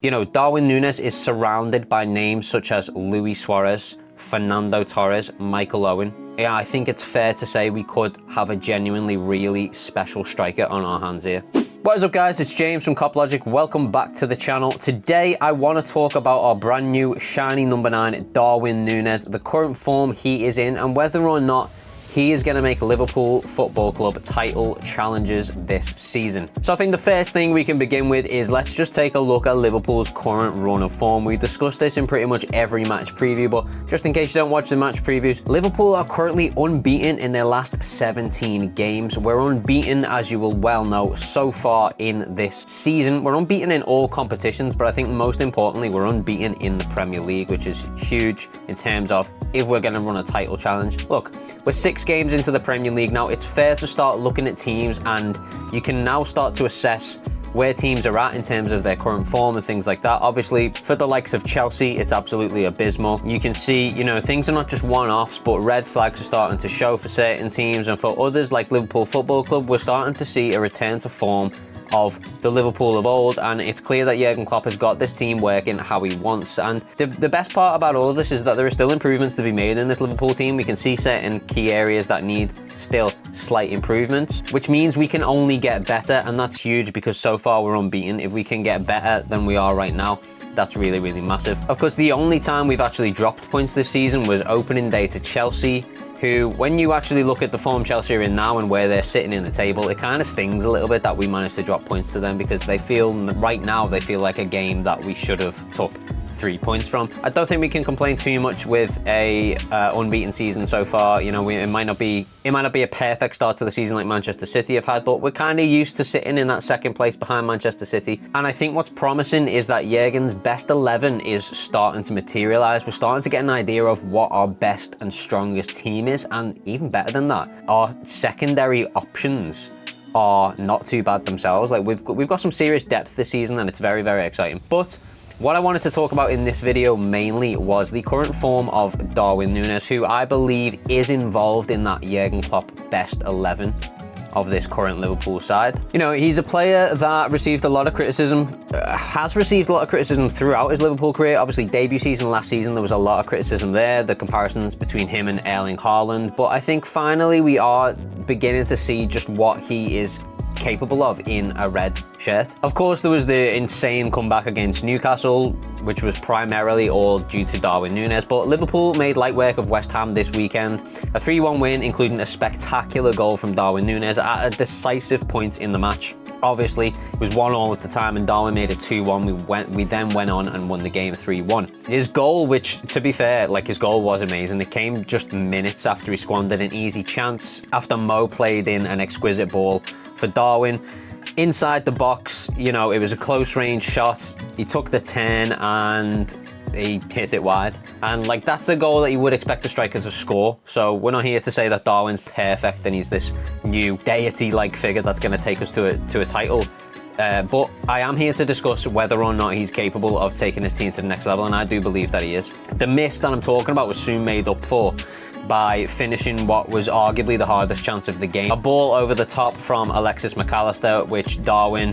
You know, Darwin Nunez is surrounded by names such as Luis Suarez, Fernando Torres, Michael Owen. Yeah, I think it's fair to say we could have a genuinely really special striker on our hands here. What is up, guys? It's James from Cop Logic. Welcome back to the channel. Today, I want to talk about our brand new shiny number 9, Darwin Nunez, the current form he is in, and whether or not he is going to make Liverpool Football Club title challenges this season. So I think the first thing we can begin with is let's just take a look at Liverpool's current run of form. We discussed this in pretty much every match preview, but just in case you don't watch the match previews, Liverpool are currently unbeaten in their last 17 games. We're unbeaten, as you will well know, so far in this season. We're unbeaten in all competitions, but I think most importantly, we're unbeaten in the Premier League, which is huge in terms of if we're going to run a title challenge. Look, we're 6 games into the Premier League now. It's fair to start looking at teams, and you can now start to assess where teams are at in terms of their current form and things like that. Obviously, for the likes of Chelsea, it's absolutely abysmal. You can see, you know, things are not just one-offs, but red flags are starting to show for certain teams, and for others, like Liverpool Football Club, we're starting to see a return to form of the Liverpool of old, and it's clear that Jurgen Klopp has got this team working how he wants. And the best part about all of this is that there are still improvements to be made in this Liverpool team. We can see certain key areas that need still slight improvements, which means we can only get better, and that's huge because so far we're unbeaten. If we can get better than we are right now, that's really, really massive. Of course, the only time we've actually dropped points this season was opening day to Chelsea, who, when you actually look at the form Chelsea are in now and where they're sitting in the table, it kind of stings a little bit that we managed to drop points to them, because they feel, right now, they feel like a game that we should have took 3 points from. I don't think we can complain too much with a unbeaten season so far. You know, it might not be a perfect start to the season like Manchester City have had, but we're kind of used to sitting in that second place behind Manchester City. And I think what's promising is that Jurgen's best 11 is starting to materialize. We're starting to get an idea of what our best and strongest team is, and even better than that, our secondary options are not too bad themselves. Like we've got some serious depth this season, and it's very, very exciting. But what I wanted to talk about in this video mainly was the current form of Darwin Nunez, who I believe is involved in that Jurgen Klopp best 11 of this current Liverpool side. You know, he's a player that received a lot of criticism, has received a lot of criticism throughout his Liverpool career. Obviously, debut season last season, there was a lot of criticism there, the comparisons between him and Erling Haaland. But I think finally we are beginning to see just what he is capable of in a red shirt. Of course, there was the insane comeback against Newcastle, which was primarily all due to Darwin Nunez, but Liverpool made light work of West Ham this weekend. A 3-1 win, including a spectacular goal from Darwin Nunez at a decisive point in the match. Obviously, it was 1-1 at the time, and Darwin made it 2-1. We then went on and won the game 3-1. His goal, which, to be fair, like, his goal was amazing. It came just minutes after he squandered an easy chance, after Mo played in an exquisite ball for Darwin. Inside the box, you know, it was a close range shot. He took the turn and he hit it wide. And like, that's the goal that you would expect a striker to score. So we're not here to say that Darwin's perfect and he's this new deity-like figure that's going to take us to a title. But I am here to discuss whether or not he's capable of taking his team to the next level, and I do believe that he is. The miss that I'm talking about was soon made up for by finishing what was arguably the hardest chance of the game. A ball over the top from Alexis McAllister, which Darwin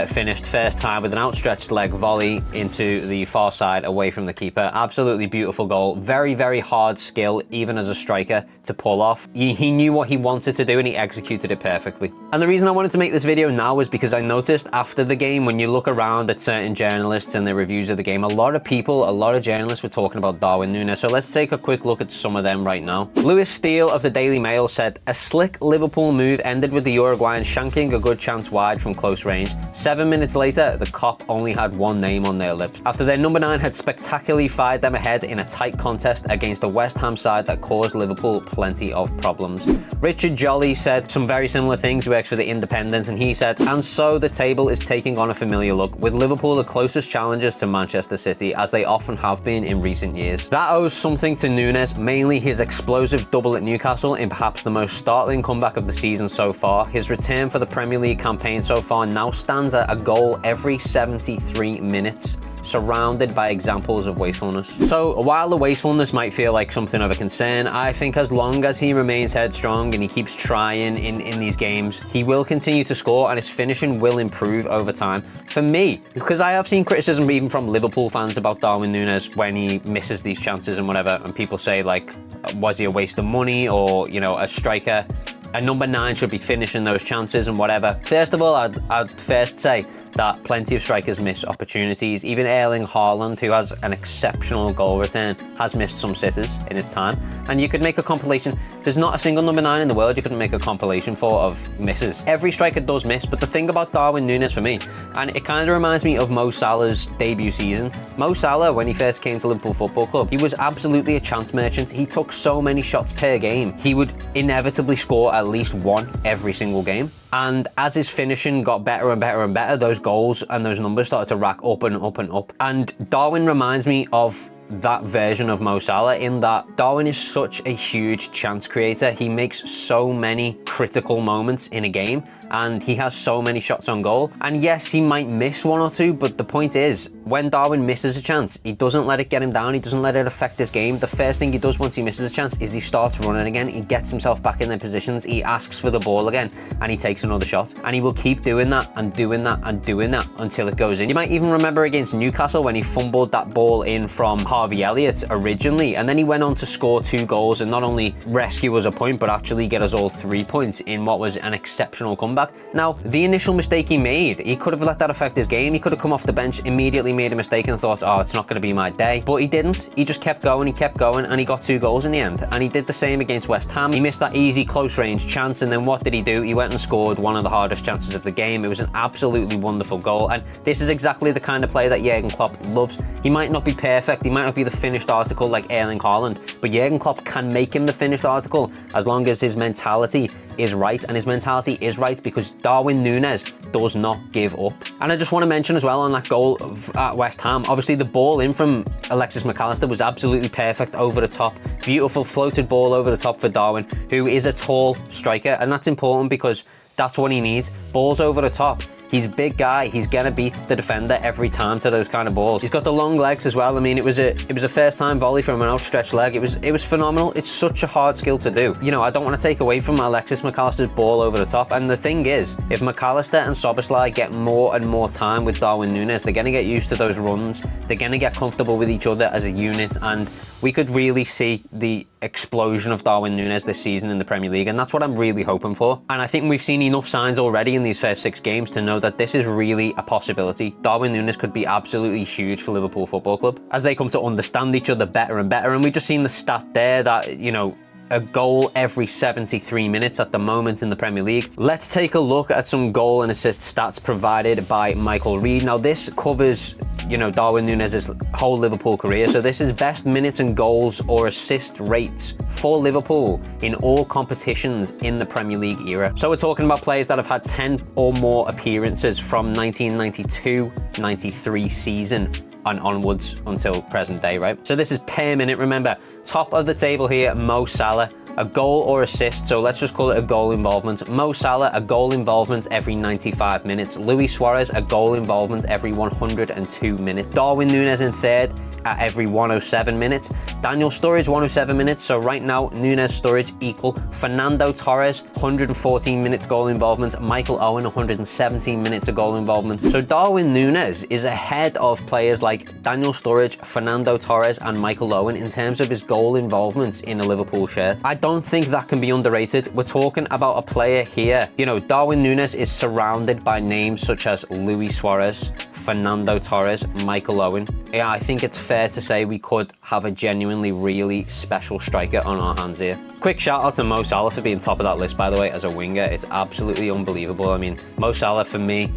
finished first time with an outstretched leg volley into the far side away from the keeper. Absolutely beautiful goal. Very, very hard skill, even as a striker, to pull off. He knew what he wanted to do and he executed it perfectly. And the reason I wanted to make this video now is because I noticed after the game, when you look around at certain journalists and their reviews of the game, a lot of journalists were talking about Darwin Nunez. So let's take a quick look at some of them right now. Lewis Steele of the Daily Mail said, "A slick Liverpool move ended with the Uruguayan shanking a good chance wide from close range. 7 minutes later, the Kop only had one name on their lips, after their number 9 had spectacularly fired them ahead in a tight contest against a West Ham side that caused Liverpool plenty of problems." Richard Jolly said some very similar things. He works for the Independent, and he said, "And so the table is taking on a familiar look, with Liverpool the closest challengers to Manchester City, as they often have been in recent years." That owes something to Nunez, mainly his explosive double at Newcastle in perhaps the most startling comeback of the season so far. His return for the Premier League campaign so far now stands at a goal every 73 minutes, surrounded by examples of wastefulness. So while the wastefulness might feel like something of a concern, I think as long as he remains headstrong and he keeps trying in these games, he will continue to score and his finishing will improve over time. For me, because I have seen criticism even from Liverpool fans about Darwin Nunez when he misses these chances and whatever, and people say like, was he a waste of money, or, you know, a striker, a number 9 should be finishing those chances and whatever. First of all, I'd first say that plenty of strikers miss opportunities. Even Erling Haaland, who has an exceptional goal return, has missed some sitters in his time. And you could make a compilation. There's not a single number 9 in the world you couldn't make a compilation for of misses. Every striker does miss, but the thing about Darwin Nunez for me, and it kind of reminds me of Mo Salah's debut season. Mo Salah, when he first came to Liverpool Football Club, he was absolutely a chance merchant. He took so many shots per game. He would inevitably score at least one every single game. And as his finishing got better and better and better, those goals and those numbers started to rack up and up and up. And Darwin reminds me of that version of Mo Salah in that Darwin is such a huge chance creator. He makes so many critical moments in a game and he has so many shots on goal. And yes, he might miss one or two, but the point is, when Darwin misses a chance, he doesn't let it get him down. He doesn't let it affect his game. The first thing he does once he misses a chance is he starts running again. He gets himself back in their positions. He asks for the ball again and he takes another shot. And he will keep doing that and doing that and doing that until it goes in. You might even remember against Newcastle when he fumbled that ball in from Harvey Elliott originally, and then he went on to score 2 goals and not only rescue us a point, but actually get us all 3 points in what was an exceptional comeback. Now, the initial mistake he made, he could have let that affect his game. He could have come off the bench, immediately made a mistake and thought, oh, it's not going to be my day. But he didn't. He just kept going, and he got 2 goals in the end. And he did the same against West Ham. He missed that easy close range chance, and then what did he do? He went and scored one of the hardest chances of the game. It was an absolutely wonderful goal, and this is exactly the kind of play that Jurgen Klopp loves. He might not be perfect, he might not be the finished article like Erling Haaland, but Jurgen Klopp can make him the finished article as long as his mentality is right, and his mentality is right because Darwin Nunez does not give up. And I just want to mention as well on that goal at West Ham, obviously the ball in from Alexis McAllister was absolutely perfect over the top. Beautiful floated ball over the top for Darwin, who is a tall striker, and that's important because that's what he needs. Balls over the top. He's a big guy. He's gonna beat the defender every time to those kind of balls. He's got the long legs as well. I mean, it was a first time volley from an outstretched leg. It was phenomenal. It's such a hard skill to do. You know, I don't want to take away from Alexis McAllister's ball over the top. And the thing is, if McAllister and Szoboszlai get more and more time with Darwin Nunez, they're gonna get used to those runs. They're gonna get comfortable with each other as a unit, and we could really see the explosion of Darwin Nunez this season in the Premier League, and that's what I'm really hoping for. And I think we've seen enough signs already in these first 6 games to know that this is really a possibility. Darwin Nunez could be absolutely huge for Liverpool Football Club as they come to understand each other better and better. And we've just seen the stat there that, you know, a goal every 73 minutes at the moment in the Premier League. Let's take a look at some goal and assist stats provided by Michael Reid. Now this covers, you know, Darwin Nunez's whole Liverpool career. So this is best minutes and goals or assist rates for Liverpool in all competitions in the Premier League era. So we're talking about players that have had 10 or more appearances from 1992-93 season and onwards until present day, right? So this is per minute. Remember, top of the table here, Mo Salah, a goal or assist, so let's just call it a goal involvement. Mo Salah, a goal involvement every 95 minutes. Luis Suarez, a goal involvement every 102 minutes. Darwin Nunez in third at every 107 minutes. Daniel Sturridge, 107 minutes. So right now, Nunez, Sturridge equal. Fernando Torres, 114 minutes goal involvement. Michael Owen, 117 minutes of goal involvement. So Darwin Nunez is ahead of players like Daniel Sturridge, Fernando Torres, and Michael Owen in terms of his goal involvement in a Liverpool shirt. I don't think that can be underrated. We're talking about a player here. You know, Darwin Nunez is surrounded by names such as Luis Suarez, Fernando Torres, Michael Owen. Yeah, I think it's fair to say we could have a genuinely really special striker on our hands here. Quick shout out to Mo Salah for being top of that list, by the way, as a winger. It's absolutely unbelievable. I mean, Mo Salah for me,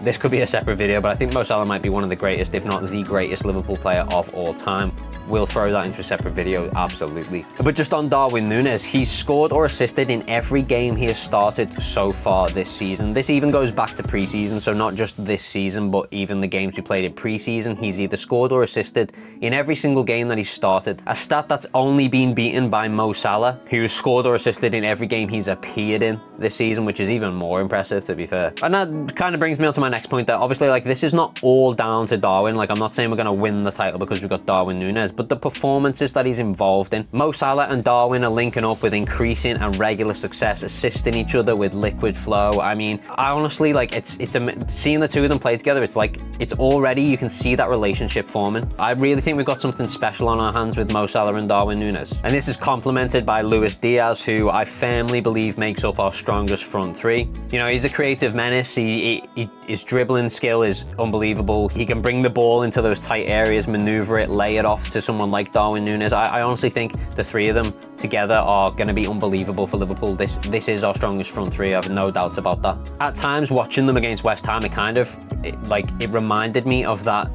this could be a separate video, but I think Mo Salah might be one of the greatest, if not the greatest Liverpool player of all time. We'll throw that into a separate video, absolutely. But just on Darwin Nunez, he's scored or assisted in every game he has started so far this season. This even goes back to pre-season, so not just this season, but even the games we played in pre-season. He's either scored or assisted in every single game that he's started. A stat that's only been beaten by Mo Salah, who has scored or assisted in every game he's appeared in this season, which is even more impressive, to be fair. And that kind of brings me on to my next point there. Obviously, like, this is not all down to Darwin. Like, I'm not saying we're going to win the title because we've got Darwin Nunez, but the performances that he's involved in. Mo Salah and Darwin are linking up with increasing and regular success, assisting each other with liquid flow. I mean, I honestly, like, seeing the two of them play together, it's like, it's already, you can see that relationship forming. I really think we've got something special on our hands with Mo Salah and Darwin Nunez. And this is complemented by Luis Diaz, who I firmly believe makes up our strongest front three. You know, he's a creative menace. His dribbling skill is unbelievable. He can bring the ball into those tight areas, maneuver it, lay it off to someone like Darwin Nunez. I honestly think the three of them together are going to be unbelievable for Liverpool. This is our strongest front three. I have no doubts about that. At times, watching them against West Ham, it reminded me of that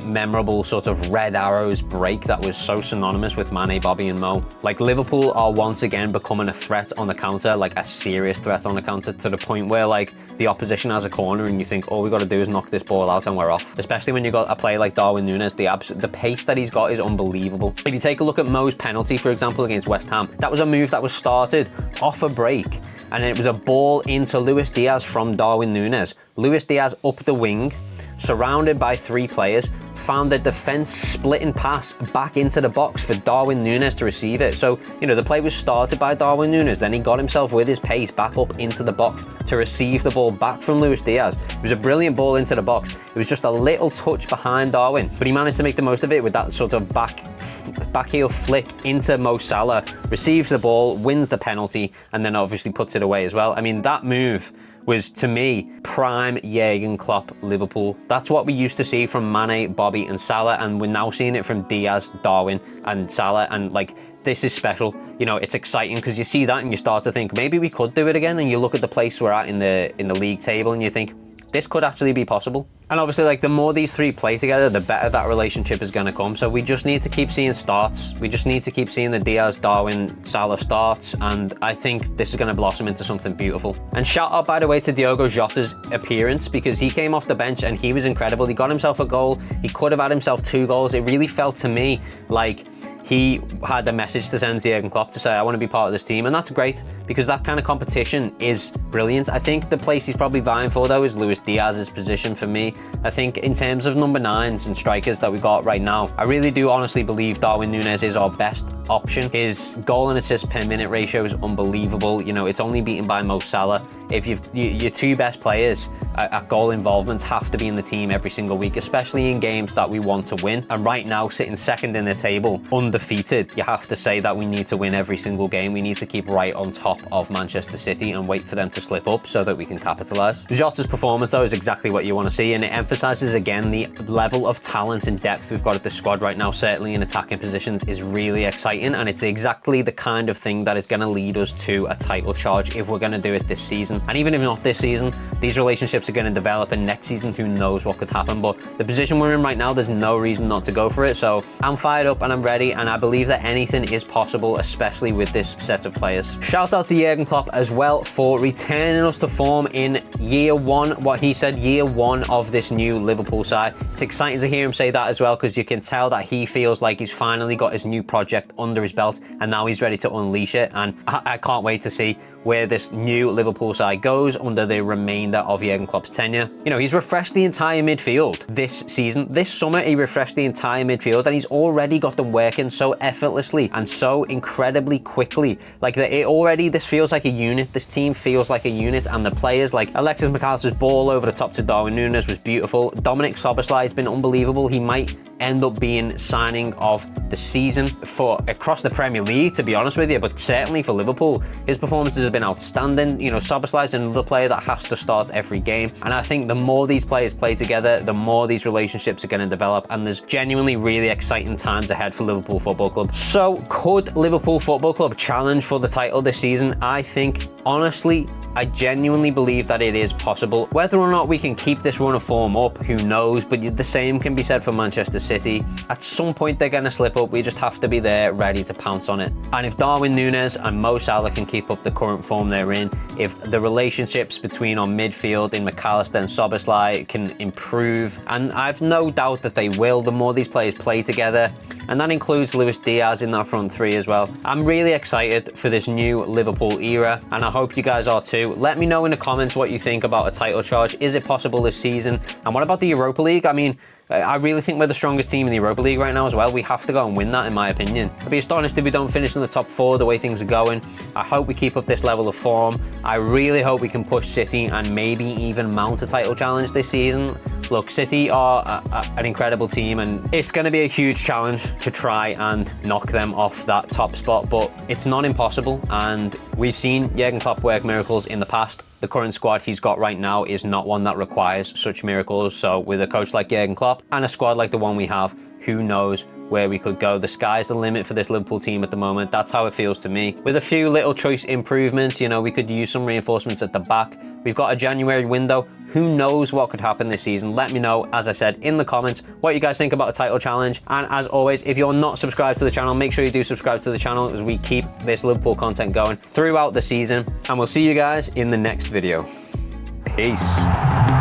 memorable sort of Red Arrows break that was so synonymous with Mane, Bobby and Mo. Like, Liverpool are once again becoming a threat on the counter, like a serious threat on the counter, to the point where, like, the opposition has a corner and you think all we got to do is knock this ball out and we're off. Especially when you got a player like Darwin Nunez. The pace that he's got is unbelievable. If you take a look at Mo's penalty, for example, against West Ham, that was a move that was started off a break, and it was a ball into Luis Diaz from Darwin Nunez. Luis Diaz up the wing, surrounded by three players, found the defense splitting pass back into the box for Darwin Nunez to receive it. So, you know, the play was started by Darwin Nunez, then he got himself with his pace back up into the box to receive the ball back from Luis Diaz. It was a brilliant ball into the box. It was just a little touch behind Darwin, but he managed to make the most of it with that sort of back heel flick into Mo Salah, receives the ball, wins the penalty, and then obviously puts it away as well. I mean, that move was, to me, prime Jurgen Klopp Liverpool. That's what we used to see from Mane, Bobby and Salah, and we're now seeing it from Diaz, Darwin and Salah, and like, this is special. You know, it's exciting because you see that and you start to think maybe we could do it again, and you look at the place we're at in the league table and you think this could actually be possible. And obviously, like, the more these three play together, the better that relationship is going to come. So we just need to keep seeing starts. We just need to keep seeing the Diaz, Darwin, Salah starts. And I think this is going to blossom into something beautiful. And shout out, by the way, to Diogo Jota's appearance, because he came off the bench and he was incredible. He got himself a goal. He could have had himself 2 goals. It really felt to me like he had a message to send to Jurgen Klopp to say, I want to be part of this team. And that's great, because that kind of competition is brilliant. I think the place he's probably vying for, though, is Luis Diaz's position for me. I think in terms of number 9s and strikers that we got right now, I really do honestly believe Darwin Nunez is our best option. His goal and assist per minute ratio is unbelievable. You know, it's only beaten by Mo Salah. If your 2 best players at goal involvements have to be in the team every single week, especially in games that we want to win. And right now, sitting second in the table, undefeated, you have to say that we need to win every single game. We need to keep right on top of Manchester City and wait for them to slip up so that we can capitalise. Jota's performance, though, is exactly what you want to see, and it emphasises again the level of talent and depth we've got at the squad right now, certainly in attacking positions, is really exciting, and it's exactly the kind of thing that is going to lead us to a title charge if we're going to do it this season. And even if not this season, these relationships are going to develop, and next season, who knows what could happen. But the position we're in right now, there's no reason not to go for it. So I'm fired up and I'm ready, and I believe that anything is possible, especially with this set of players. Shout out to Jurgen Klopp as well for returning us to form in year 1, what he said, year 1 of this new Liverpool side. It's exciting to hear him say that as well, because you can tell that he feels like he's finally got his new project under his belt, and now he's ready to unleash it. And I can't wait to see where this new Liverpool side goes under the remainder of Jurgen Klopp's tenure. You know, he's refreshed the entire midfield this season. This summer, he refreshed the entire midfield, and he's already got them working so effortlessly and so incredibly quickly. Like, this feels like a unit. This team feels like a unit, and the players, like Alexis McAllister's ball over the top to Darwin Nunez was beautiful. Dominic Szoboszlai has been unbelievable. He might end up being signing of the season for across the Premier League, to be honest with you, but certainly for Liverpool, his performances have been outstanding. You know, Szoboszlai is another player that has to start every game, and I think the more these players play together, the more these relationships are going to develop, and there's genuinely really exciting times ahead for Liverpool Football Club. So could Liverpool Football Club challenge for the title this season? I think, honestly, I genuinely believe that it is possible. Whether or not we can keep this run of form up, who knows, but the same can be said for Manchester City. At some point they're going to slip up. We just have to be there ready to pounce on it. And if Darwin Nunez and Mo Salah can keep up the current form they're in, if the relationships between our midfield in McAllister and Szoboszlai can improve, and I've no doubt that they will, the more these players play together, and that includes Luis Diaz in that front three as well. I'm really excited for this new Liverpool era, and I hope you guys are too. too. Let me know in the comments what you think about a title charge. Is it possible this season? And what about the Europa League? I mean, I really think we're the strongest team in the Europa League right now as well. We have to go and win that, in my opinion. I'd be astonished if we don't finish in the top 4 the way things are going. I hope we keep up this level of form. I really hope we can push City and maybe even mount a title challenge this season. Look, City are an incredible team, and it's going to be a huge challenge to try and knock them off that top spot, but it's not impossible, and we've seen Jurgen Klopp work miracles in the past. The current squad he's got right now is not one that requires such miracles, so with a coach like Jurgen Klopp and a squad like the one we have, who knows where we could go. The sky's the limit for this Liverpool team at the moment. That's how it feels to me. With a few little choice improvements, you know, we could use some reinforcements at the back. We've got a January window. Who knows what could happen this season? Let me know, as I said, in the comments, what you guys think about a title challenge. And as always, if you're not subscribed to the channel, make sure you do subscribe to the channel as we keep this Liverpool content going throughout the season. And we'll see you guys in the next video. Peace.